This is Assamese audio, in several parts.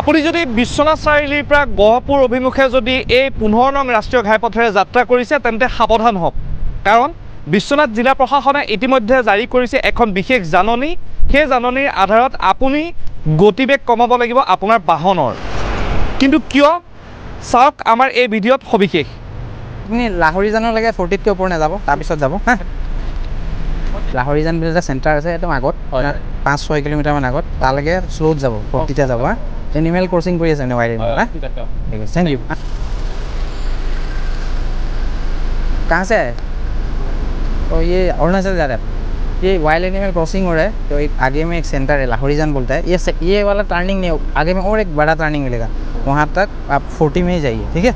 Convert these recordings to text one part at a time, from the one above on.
আপুনি যদি বিশ্বনাথ চাৰিআলিৰ পৰা গহপুৰ অভিমুখে যদি এই 15 নং ৰাষ্ট্ৰীয় ঘাইপথেৰে যাত্ৰা কৰিছে তেন্তে সাৱধান হওক, কাৰণ বিশ্বনাথ জিলা প্ৰশাসনে ইতিমধ্যে জাৰি কৰিছে এখন বিশেষ জাননী। সেই জাননীৰ আধাৰত আপুনি গতিবেগ কমাব লাগিব আপোনাৰ বাহনৰ। কিন্তু কিয় চাওক আমাৰ এই ভিডিঅ'ত সবিশেষ। আপুনি লাহৰীজানলৈকে 40তকৈ ওপৰ নাযাব, তাৰপিছত যাব হা। লাহৰীজান বুলি এটা চেণ্টাৰ আছে একদম আগত, 5-6 কিলোমিটাৰমান আগত, তালৈকে শ্ল'ত যাব, 40তে যাব হা। एनिमल क्रॉसिंग কৰি আছে নে वायरिंग ना? ठीक है, थैंक यू। कहाँ से है? तो ये अरुणाचल जा रहा है। ये वाइल्ड एनिमल क्रॉसिंग हो रहा है, तो एक आगे में एक सेंटर है लाहौरीजान बोलता है। ये वाला टर्निंग नहीं, आगे में और एक बड़ा टर्निंग मिलेगा, वहाँ तक आप 40 में ही जाइए, ठीक है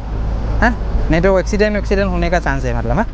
हाँ। नहीं तो एक्सीडेंट होने का चांस है मतलब हाँ।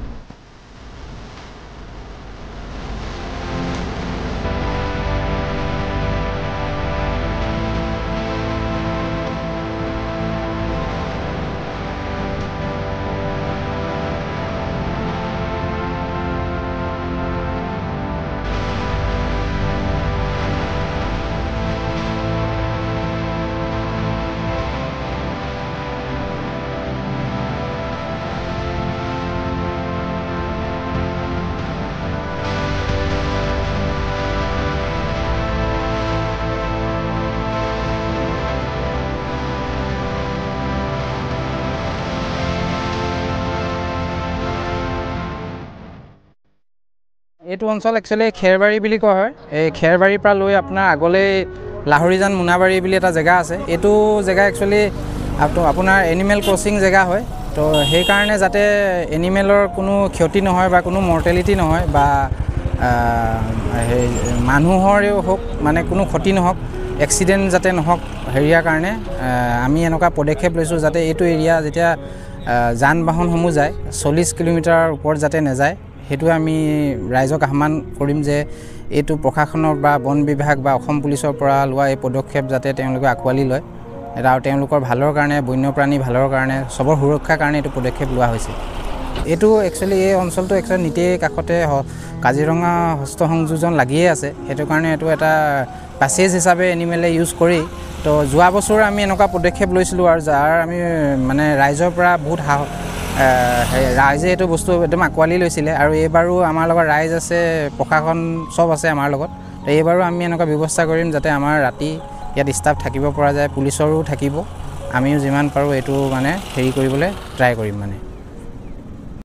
এইটো অঞ্চল একচুৱেলি খেৰবাৰী বুলি কোৱা হয়। এই খেৰবাৰীৰ পৰা লৈ আপোনাৰ আগলৈ লাহৰীজান মোনাবাৰী বুলি এটা জেগা আছে। এইটো জেগা একচুৱেলি আপোনাৰ এনিমেল ক্ৰছিং জেগা হয়। তো সেইকাৰণে যাতে এনিমেলৰ কোনো ক্ষতি নহয় বা কোনো মৰ্টেলিটি নহয় বা মানুহৰেও হওক মানে কোনো ক্ষতি নহওক, এক্সিডেণ্ট যাতে নহওক, হেৰিয়াৰ কাৰণে আমি এনেকুৱা পদক্ষেপ লৈছোঁ যাতে এইটো এৰিয়া যেতিয়া যান বাহনসমূহ যায় 40 কিলোমিটাৰৰ ওপৰত যাতে নাযায়। সেইটোৱে আমি ৰাইজক আহ্বান কৰিম যে এইটো প্ৰশাসনৰ বা বন বিভাগ বা অসম পুলিচৰ পৰা লোৱা এই পদক্ষেপ যাতে তেওঁলোকে আঁকোৱালি লয়। আৰু তেওঁলোকৰ ভালৰ কাৰণে, বন্যপ্ৰাণী ভালৰ কাৰণে, চবৰ সুৰক্ষাৰ কাৰণে এইটো পদক্ষেপ লোৱা হৈছে। এইটো একচুৱেলি এই অঞ্চলটো একচুৱেলি নিতেই কাষতে কাজিৰঙা হস্ত সংযোজন লাগিয়ে আছে। সেইটো কাৰণে এইটো এটা পেছেজ হিচাপে এনিমেলে ইউজ কৰি, তো যোৱা বছৰ আমি এনেকুৱা পদক্ষেপ লৈছিলোঁ আৰু যাৰ আমি মানে ৰাইজৰ পৰা বহুত ৰাইজে এইটো বস্তু একদম আঁকোৱালি লৈছিলে। আৰু এইবাৰো আমাৰ লগত ৰাইজ আছে, প্ৰশাসন চব আছে আমাৰ লগত। তো এইবাৰো আমি এনেকুৱা ব্যৱস্থা কৰিম যাতে আমাৰ ৰাতি ইয়াত ষ্টাফ থাকিব পৰা যায়, পুলিচৰো থাকিব। আমিও যিমান পাৰোঁ এইটো মানে হেৰি কৰিবলৈ ট্ৰাই কৰিম মানে।